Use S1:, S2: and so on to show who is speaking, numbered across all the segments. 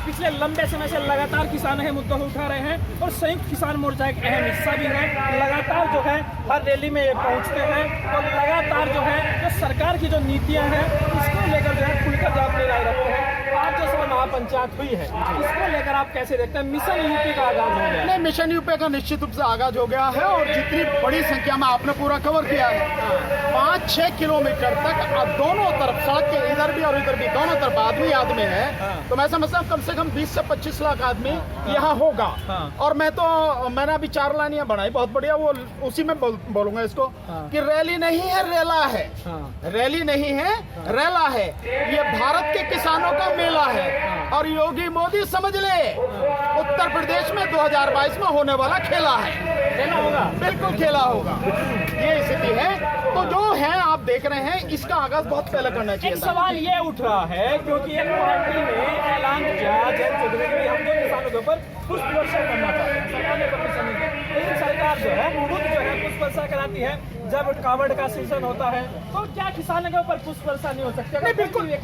S1: पिछले लंबे समय से लगातार किसान ये मुद्दे उठा रहे हैं और संयुक्त किसान मोर्चा एक अहम हिस्सा भी है। लगातार जो है हर रैली में ये पहुंचते हैं और लगातार जो है जो सरकार की जो नीतियां हैं इसको लेकर जो है खुलकर जवाब राय रखते हैं। आज जो समय महापंचायत हुई है इसको लेकर आप कैसे देखते हैं? मिशन यूपी का आगाज हो गया?
S2: नहीं, मिशन यूपी का निश्चित रूप से आगाज हो गया है और जितनी बड़ी संख्या में आपने पूरा कवर किया है 5-6 किलोमीटर तक दोनों तरफ सड़क के इधर भी और इधर भी दोनों तरफ आदमी आदमी है। तो मैं समझता हूँ कम से कम 20 से 25 लाख आदमी यहाँ होगा। और मैंने अभी 4 लाइनियाँ बनाई बहुत बढ़िया, वो उसी में बोलूंगा इसको कि रैली नहीं है रेला है, रैली नहीं है रेला है, ये भारत के किसानों का मेला है। और योगी मोदी समझ ले उत्तर प्रदेश में 2022 में होने वाला खेला है,
S1: खेला होगा,
S2: बिल्कुल खेला होगा, ये स्थिति है। तो जो है आप देख रहे हैं इसका आगाज बहुत पहले करना चाहिए।
S1: एक सवाल ये उठ रहा है क्योंकि एक पार्टी ने ऐलान किया जयंत चौधरी कि हम जो किसानों के ऊपर पुष्प वर्षा करना चाहते हैं, सरकार ने परमिशन नहीं दी, लेकिन सरकार जो है खुद जो है पुष्प वर्षा कराती है। जब कावड़ का सीजन होता है तो क्या किसानों के ऊपर पुष्प वर्षा नहीं हो सकती?
S2: नहीं,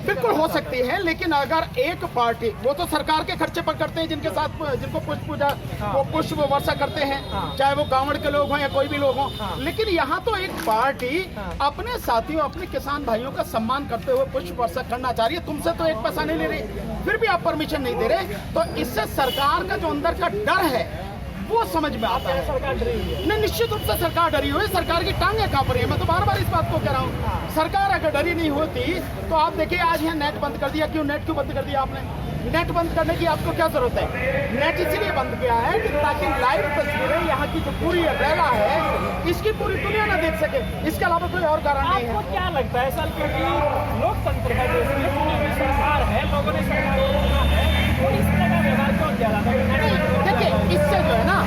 S2: बिल्कुल हो सकती है, लेकिन अगर एक पार्टी, वो तो सरकार के खर्चे पर करते हैं जिनके साथ जिनको पुष्प पूजा वो पुष्प वर्षा करते हैं, चाहे वो गाँव के लोग हों या कोई भी लोग हों। लेकिन यहाँ तो एक पार्टी अपने साथियों अपने किसान भाइयों का सम्मान करते हुए पुष्प वर्षा करना चाह रही है। तुमसे तो एक पैसा नहीं ले रही, फिर भी आप परमिशन नहीं दे रहे, तो इससे सरकार का जो अंदर का डर है वो समझ में आता है।
S1: सरकार डरी हुई है?
S2: नहीं, निश्चित रूप से सरकार डरी हुई है, सरकार की टांगें कांप रही है। मैं तो बार बार इस बात को कह रहा हूँ, सरकार अगर डरी नहीं होती तो आप देखिए आज यहाँ नेट बंद कर दिया। क्यों नेट क्यों बंद कर दिया आपने? नेट बंद करने की आपको क्या जरूरत है? नेट इसलिए बंद किया है कि ताकि लाइव तस्वीरें यहाँ की जो पूरी रैला है इसकी पूरी दुनिया न देख सके, इसके अलावा कोई और कारण नहीं है।
S1: आपको क्या लगता है सर, क्योंकि लोकतंत्र है देश में, चुनी हुई सरकार है, लोगों ने सरकार को चुना है, तो इस तरह का व्यवहार क्यों किया जाता है?
S2: देखिए इससे जो है ना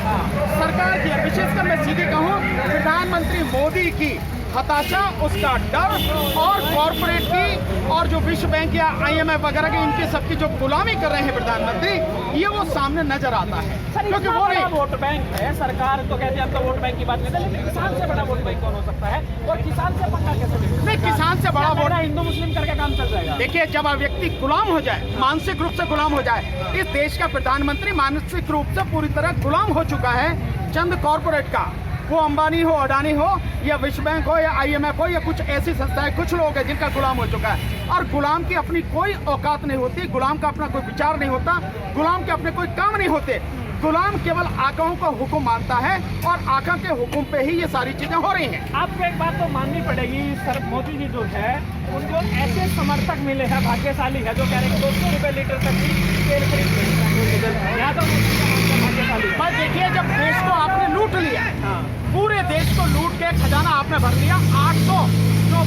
S2: सरकार की, विशेषकर मैं सीधे कहूँ प्रधानमंत्री मोदी की हताशा, उसका डर और कॉर्पोरेट की और जो विश्व बैंक या IMF वगैरह की इनकी सबकी जो गुलामी कर रहे हैं प्रधानमंत्री, ये वो सामने नजर आता है।
S1: क्योंकि वो नहीं वोट बैंक है, सरकार तो कहती है अब तो वोट बैंक की बात नहीं है, लेकिन किसान से बड़ा वोट बैंक कौन हो सकता है? और किसान से पंगा कैसे ले?
S2: नहीं, किसान से बड़ा वोट
S1: हिंदू मुस्लिम करके काम चल जाएगा।
S2: देखिए जब व्यक्ति गुलाम हो जाए, मानसिक रूप से गुलाम हो जाए, इस देश का प्रधानमंत्री मानसिक रूप से पूरी तरह गुलाम हो चुका है चंद कॉर्पोरेट का, वो अंबानी हो, अडानी हो या विश्व बैंक हो या IMF हो या कुछ ऐसी संस्थाएं, कुछ लोग हैं जिनका गुलाम हो चुका है। और गुलाम की अपनी कोई औकात नहीं होती, गुलाम का अपना कोई विचार नहीं होता, गुलाम के अपने कोई काम नहीं होते। गुलाम केवल आकाओं का हुक्म मानता है और आका के हुक्म पे ही ये सारी चीजें हो रही हैं। आपको एक बात तो माननी पड़ेगी, सर मोदी जी जो है उनको ऐसे समर्थक मिले हैं, भाग्यशाली है, जो कह रहे हैं 200 रुपए लीटर तक की तेल खरीद। या तो भाग्यशाली देखिए जब देश को आपने लूट लिया, पूरे देश को लूट के खजाना आपने भर लिया, 800 जो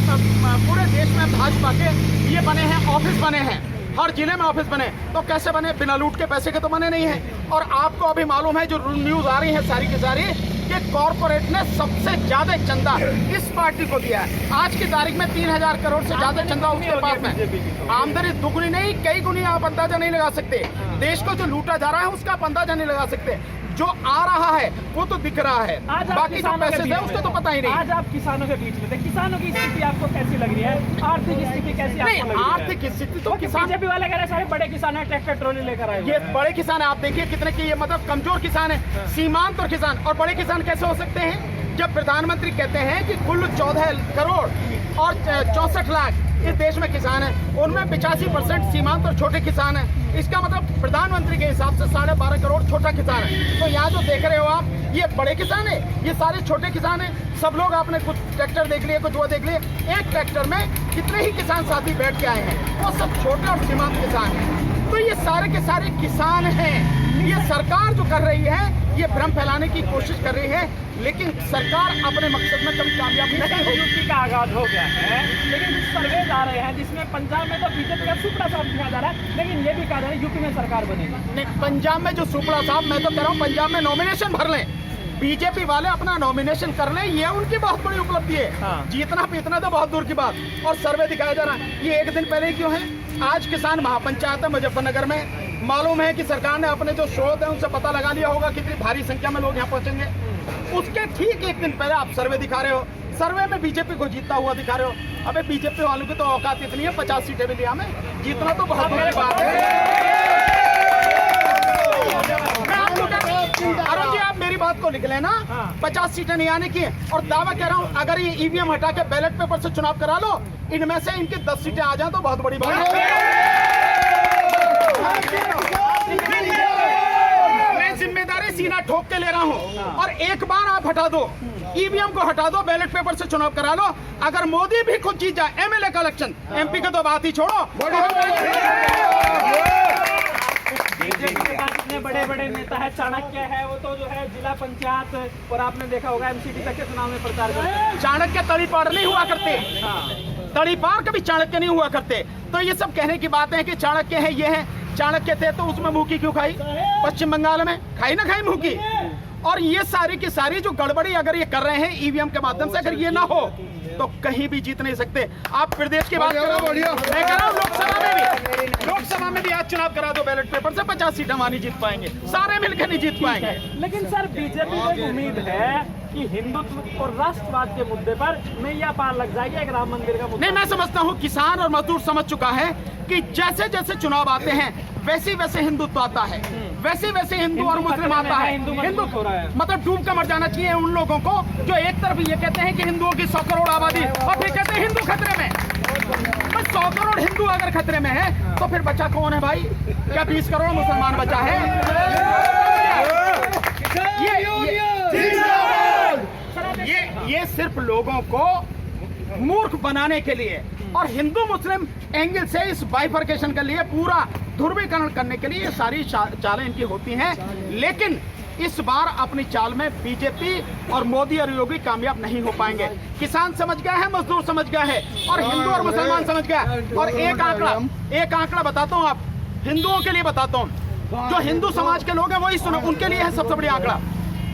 S2: पूरे देश में भाजपा के ये बने हैं, ऑफिस बने हैं, हर जिले में ऑफिस बने, तो कैसे बने? बिना लूट के पैसे के तो बने नहीं है। और आपको अभी मालूम है जो न्यूज आ रही है सारी की सारी कि कॉर्पोरेट ने सबसे ज्यादा चंदा इस पार्टी को दिया है। आज की तारीख में 3000 करोड़ से ज्यादा चंदा उसके पास में। आमदनी दुगनी नहीं कई गुनी आप अंदाजा नहीं लगा सकते। देश को जो लूटा जा रहा है उसका आप अंदाजा नहीं लगा सकते। जो आ रहा है वो तो दिख रहा है, बाकी जो पैसे थे उसको तो पता ही नहीं।
S1: आज आप किसानों के बीच में थे, किसानों की स्थिति आपको कैसी लग रही है? आर्थिक स्थिति कैसी आपको लग रही है?
S2: आर्थिक स्थिति तो किसान,
S1: बीजेपी वाले कह रहे हैं सारे बड़े किसान है, ट्रैक्टर ट्रॉली लेकर आए।
S2: ये बड़े किसान है, आप देखिए कितने की, ये मतलब कमजोर किसान है, सीमांत और किसान। और बड़े किसान कैसे हो सकते हैं जब प्रधानमंत्री कहते हैं कि कुल 14 करोड़ और 64 लाख इस देश में किसान है, उनमें 85% सीमांत और छोटे किसान है। इसका मतलब प्रधानमंत्री के हिसाब से 12.5 करोड़ छोटा किसान है। तो यहाँ जो देख रहे हो आप, ये बड़े किसान है, ये सारे छोटे किसान है। सब लोग आपने कुछ ट्रैक्टर देख लिए, कुछ वो देख लिए, एक ट्रैक्टर में कितने ही किसान साथी बैठ के आए हैं, वो सब छोटे और सीमांत किसान है। तो ये सारे के सारे किसान हैं। ये सरकार जो कर रही है ये भ्रम फैलाने की कोशिश कर रही है, लेकिन सरकार अपने मकसद में कभी कामयाब नहीं होगी।
S1: यूपी का आगाज हो गया है, लेकिन सर्वे आ रहे हैं जिसमें पंजाब में तो बीजेपी का सुपड़ा साहब दिखाया जा रहा है, लेकिन ये भी कहा जा रहा है यूपी में सरकार बनेगी।
S2: नहीं, पंजाब में जो सुपड़ा साहब, मैं तो कह रहा हूँ पंजाब में नॉमिनेशन भर लें, बीजेपी वाले अपना नॉमिनेशन कर लें, ये उनकी बहुत बड़ी उपलब्धि है। जीतना पीतना तो बहुत दूर की बात। और सर्वे दिखाया जा रहा है, ये एक दिन पहले क्यों है? आज किसान महापंचायत है मुजफ्फरनगर में, मालूम है कि सरकार ने अपने जो स्रोत है उनसे पता लगा लिया होगा कितनी भारी संख्या में लोग यहाँ पहुंचेंगे। उसके ठीक एक दिन पहले आप सर्वे दिखा रहे हो, सर्वे में बीजेपी को जीतता हुआ दिखा रहे हो। अबे बीजेपी वालों की तो औकात इतनी है, 50 सीटें भी लिया में, जीतना तो बहुत बड़ी बात है। लिख लेना,
S1: हाँ।
S2: 50 सीटें नहीं आने की। और दावा कह रहा हूँ, अगर ये ईवीएम हटा के बैलेट पेपर से चुनाव करा लो, इनमें से इनकी 10 सीटें आ जाए तो बहुत बड़ी बात है। मैं जिम्मेदारी सीना ठोक के ले रहा हूँ। और एक बार आप हटा दो, ईवीएम को हटा दो, बैलेट पेपर से चुनाव करा लो। अगर मोदी भी खुद जीत जाए एमएलए का इलेक्शन, एमपी का तो बात ही छोड़ो।
S1: बीजेपी के पास इतने बड़े बड़े नेता है, चाणक्य है, वो तो जो है जिला पंचायत और आपने देखा होगा एमसीडी तक के चुनाव में प्रचार करते हैं।
S2: चाणक्य तड़ीपार नहीं हुआ करते, तड़ीपार कभी चाणक्य नहीं हुआ करते। तो ये सब कहने की बातें हैं कि चाणक्य है, ये है। चाणक्य थे तो उसमें मुंह की क्यों खाई? पश्चिम बंगाल में खाई ना खाई मुंह की। और ये सारी की सारी जो गड़बड़ी अगर ये कर रहे हैं ईवीएम के माध्यम से, अगर ये ना हो तो कहीं भी जीत नहीं सकते। आप प्रदेश की बात करो, मैं कह रहा हूँ लोकसभा में भी आज चुनाव करा दो बैलेट पेपर से, 50 सीटें हमारी जीत पाएंगे, सारे मिलकर नहीं जीत पाएंगे।
S1: लेकिन सर बीजेपी को एक उम्मीद है कि हिंदुत्व और राष्ट्रवाद के मुद्दे पर नैया पार लग जाएगी एक राम मंदिर का मुद्दा।
S2: नहीं, मैं समझता हूँ किसान और मजदूर समझ चुका है कि जैसे जैसे चुनाव आते हैं वैसे वैसे हिंदुत्व आता है, वैसे वैसे हिंदू और मुस्लिम आता है।
S1: हिंदू हो रहा है,
S2: मतलब डूब कर मर जाना चाहिए उन लोगों को जो एक तरफ ये कहते हैं कि हिंदुओं की 100 करोड़ आबादी और फिर कहते हैं हिंदू खतरे में। बस 100 करोड़ हिंदू अगर खतरे में है तो फिर बचा कौन है भाई? क्या 20 करोड़ मुसलमान बचा है? ये सिर्फ लोगों को मूर्ख बनाने के लिए और हिंदू मुस्लिम एंगल से इस बाइफर्केशन के लिए, पूरा ध्रुवीकरण करने के लिए ये सारी चालें इनकी होती हैं। लेकिन इस बार अपनी चाल में बीजेपी और मोदी और योगी कामयाब नहीं हो पाएंगे। किसान समझ गया है, मजदूर समझ गया है और हिंदू और मुसलमान समझ गया। और एक आंकड़ा बताता हूँ, आप हिंदुओं के लिए बताता हूँ, जो हिंदू समाज के लोग हैं वही सुनो, उनके लिए है सबसे बड़ी आंकड़ा।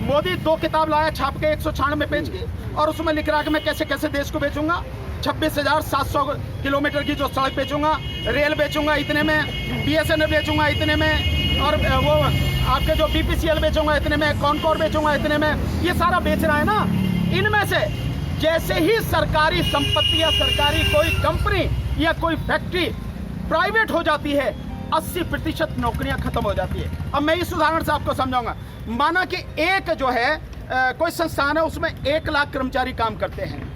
S2: मोदी 2 किताब लाया छाप के 196 पेज की, और उसमें लिख रहा है कि मैं कैसे कैसे देश को बेचूंगा। 26,700 किलोमीटर की जो सड़क बेचूंगा, रेल बेचूंगा इतने में, BSNL बेचूंगा इतने में, और वो आपके जो BPCL बेचूंगा इतने में, कॉनकोर बेचूंगा इतने में। ये सारा बेच रहा है ना। इनमें से जैसे ही सरकारी संपत्ति या सरकारी कोई कंपनी या कोई फैक्ट्री प्राइवेट हो जाती है, 80% नौकरियां खत्म हो जाती है। अब मैं इस उदाहरण से आपको समझाऊंगा। माना कि एक जो है कोई संस्थान है, उसमें 1 लाख कर्मचारी काम करते हैं।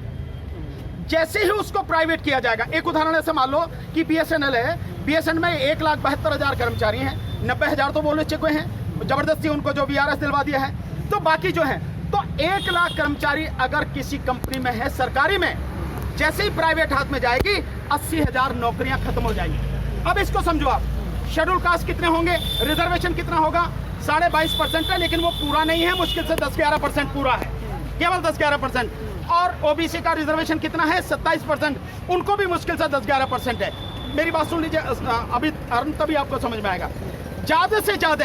S2: जैसे ही उसको प्राइवेट किया जाएगा, एक उदाहरण ऐसे मान लो कि BSNL है, BSNL में 1,72,000 कर्मचारी हैं, 90,000 तो बोले चुके हैं, जबरदस्ती उनको जो VRS दिलवा दिया है, तो बाकी जो है, तो 1 लाख कर्मचारी अगर किसी कंपनी में है सरकारी में, जैसे ही प्राइवेट हाथ में जाएगी 80,000 नौकरियां खत्म हो जाएंगी। अब इसको समझो आप, शेड्यूल कास्ट कितने होंगे, रिजर्वेशन कितना होगा? 22.5% है, लेकिन वो पूरा नहीं है, मुश्किल से 10-11% पूरा है, केवल 10-11%। और OBC का रिजर्वेशन कितना है? 27%, उनको भी मुश्किल से 10-11% है। मेरी बात सुन लीजिए, अभी तभी आपको समझ में आएगा। ज्यादा से ज्यादा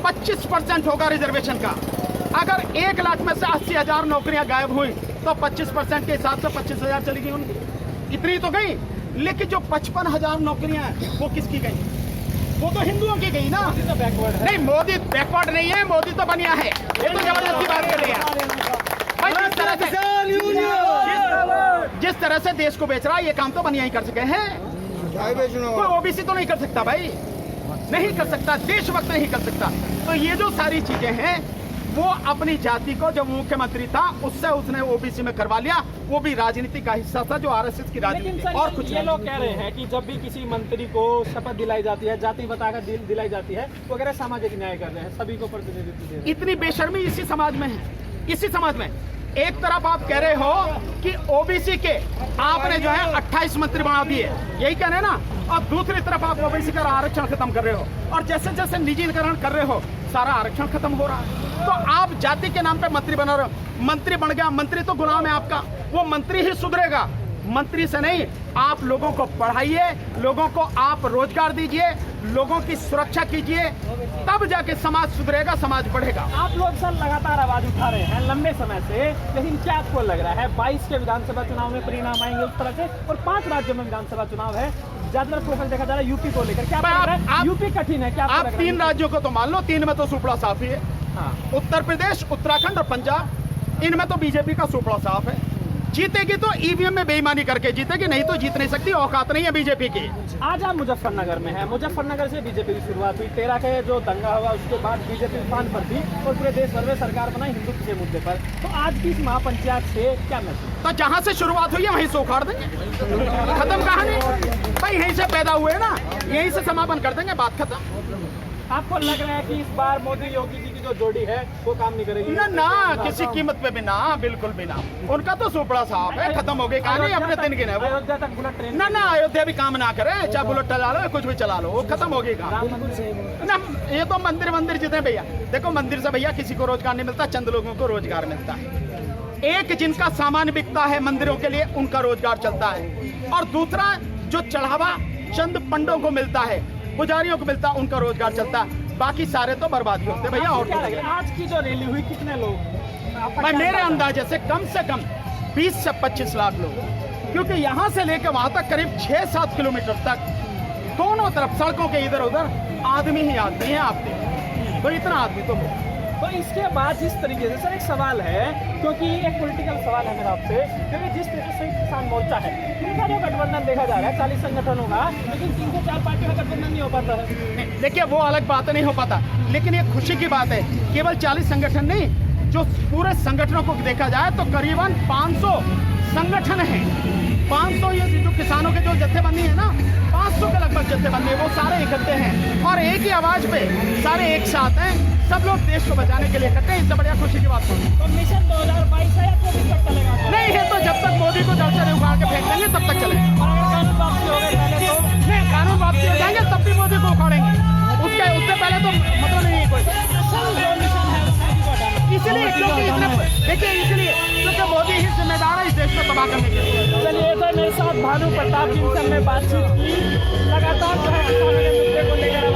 S2: 25% होगा रिजर्वेशन का। अगर 1 लाख में से 80,000 नौकरियां गायब हुई तो 25% के हिसाब से 25,000 चली गई उनकी, इतनी तो गई। लेकिन जो 55,000 नौकरियां हैं वो किसकी गई? वो तो हिंदुओं की गई ना। बैकवर्ड नहीं, मोदी बैकवर्ड नहीं है, मोदी तो बनिया है। ये तो जबरदस्ती बात कर रहे हैं भाई। जिस तरह से देश को बेच रहा है, ये काम तो बनिया ही कर सके हैं। कोई OBC तो नहीं कर सकता भाई, नहीं कर सकता, देशभक्त नहीं कर सकता। तो ये जो सारी चीजें हैं, वो अपनी जाति को, जब मुख्यमंत्री था उससे उसने OBC में करवा लिया, वो भी राजनीति का हिस्सा था, जो RSS की राजनीति। और कुछ
S1: ये लोग कह रहे हैं कि जब भी किसी मंत्री को शपथ दिलाई जाती है, जाति बताकर दिलाई जाती है, वो कह रहे सामाजिक न्याय कर रहे हैं, सभी को प्रतिनिधित्व दे रहे हैं।
S2: इतनी बेशर्मी इसी समाज में है, इसी समाज में। एक तरफ आप कह रहे हो कि OBC के आपने जो है 28 मंत्री बना दिए, यही कह रहे हैं ना, और दूसरी तरफ आप OBC का आरक्षण खत्म कर रहे हो, और जैसे जैसे निजीकरण कर रहे हो सारा आरक्षण खत्म हो रहा है। तो आप जाति के नाम पे मंत्री बना रहे हो। मंत्री बन गया, मंत्री तो गुलाम है आपका, वो मंत्री ही सुधरेगा, मंत्री से नहीं। आप लोगों को पढ़ाइए, लोगों को आप रोजगार दीजिए, लोगों की सुरक्षा कीजिए, तब जाके समाज सुधरेगा, समाज बढ़ेगा।
S1: आप लोग सर लगातार आवाज उठा रहे हैं लंबे समय से, लेकिन क्या आपको लग रहा है 22 के विधानसभा चुनाव में परिणाम आएंगे उस तरह से, और 5 राज्यों में विधानसभा चुनाव है, ज्यादातर फोकस देखा जा रहा है यूपी को लेकर, क्या लग रहा है? यूपी कठिन है क्या?
S2: आप 3 राज्यों को तो मान लो, 3 में तो सुपड़ा साफ ही है।
S1: हाँ।
S2: उत्तर प्रदेश, उत्तराखंड और पंजाब, इनमें तो बीजेपी का सुपड़ा साफ है। जीतेगी तो ईवीएम में बेईमानी करके जीतेगी, नहीं तो जीत नहीं सकती, औकात नहीं है बीजेपी की।
S1: आज आप मुजफ्फरनगर में हैं। मुजफ्फरनगर से बीजेपी की शुरुआत हुई, 13 के जो दंगा हुआ उसके बाद बीजेपी उफान पर थी और पूरे देश भर में सरकार बनाई हिंदुत्व के मुद्दे पर। तो आज की इस महापंचायत से क्या मैसेज?
S2: तो जहां से शुरुआत हुई है वहीं से उखाड़ देंगे, खत्म कहानी भाई, यहीं से पैदा हुए ना, यहीं से समापन कर देंगे, बात खत्म।
S1: आपको लग रहा है कि इस बार मोदी योगी जी की जो जोड़ी है वो काम नहीं करेगी?
S2: ना ना, किसी कीमत पे भी ना, बिल्कुल भी ना। उनका तो सुपड़ा साहब है, खत्म हो गई कहानी, अपने दिन गिने वो।
S1: अयोध्या तक बुलेट ट्रेन
S2: ना ना, अयोध्या भी काम ना करे, चाहे बुलेट चला लो कुछ भी चला लो, वो खत्म हो गई काम ना। ये तो मंदिर जितने भैया देखो, मंदिर से भैया किसी को रोजगार नहीं मिलता, चंद लोगों को रोजगार मिलता है। एक जिनका सामान बिकता है मंदिरों के लिए, उनका रोजगार चलता है, और दूसरा जो चढ़ावा चंद पंडों को मिलता है, पुजारियों को मिलता है, उनका रोजगार चलता है। बाकी सारे तो बर्बादी होते भैया। और
S1: क्या लगे आज की जो रैली हुई कितने लोग?
S2: मैं मेरे अंदाजे से कम 20 से 25 लाख लोग, क्योंकि यहाँ से लेकर वहां तक करीब 6-7 किलोमीटर तक दोनों तरफ सड़कों के इधर उधर आदमी ही आदमी है आपके, तो इतना आदमी तो हो।
S1: तो इसके बाद जिस तरीके से सर एक सवाल है, क्योंकि एक पॉलिटिकल सवाल है मेरा आपसे, क्योंकि जिस तरीके से संयुक्त किसान मोर्चा है, इनका जो गठबंधन देखा जा रहा है 40 संगठन होगा, लेकिन 3 से 4 पार्टियों का गठबंधन नहीं हो पाता है।
S2: देखिए वो अलग बात नहीं हो पाता, लेकिन ये खुशी की बात है, केवल 40 संगठन नहीं, जो पूरे संगठनों को देखा जाए तो करीबन 500 संगठन है। 500 ये जो किसानों के जो जत्थेबंदी है ना, 500 के लगभग जत्थेबंदी है, वो सारे इकट्ठे हैं और एक ही आवाज पे सारे एक साथ हैं, सब लोग देश को बचाने के लिए इकट्ठे हैं। इससे बढ़िया खुशी की बात नहीं।
S1: तो मिशन 2022 है या 24 तक चलेगा?
S2: नहीं है तो जब तक मोदी को जड़ से नहीं उखाड़ के फेंक देंगे तब तक चलेगा।
S1: और अगर कानून वापसी हो गए पहले तो
S2: नहीं, कानून वापसी हो जाएंगे तब भी मोदी को उखाड़ेंगे, उससे पहले तो मतलब नहीं है कोई।
S1: असल जो मिशन है वो मोदी को हटाना।
S2: इसलिए क्योंकि देखिए, इसलिए क्योंकि मोदी ही जिम्मेदार है इस देश को तबाह करने के लिए।
S1: चलिए तो मेरे साथ भानु प्रताप जिनसे हमने बातचीत की, लगातार जो है किसानों के मुद्दे को लेकर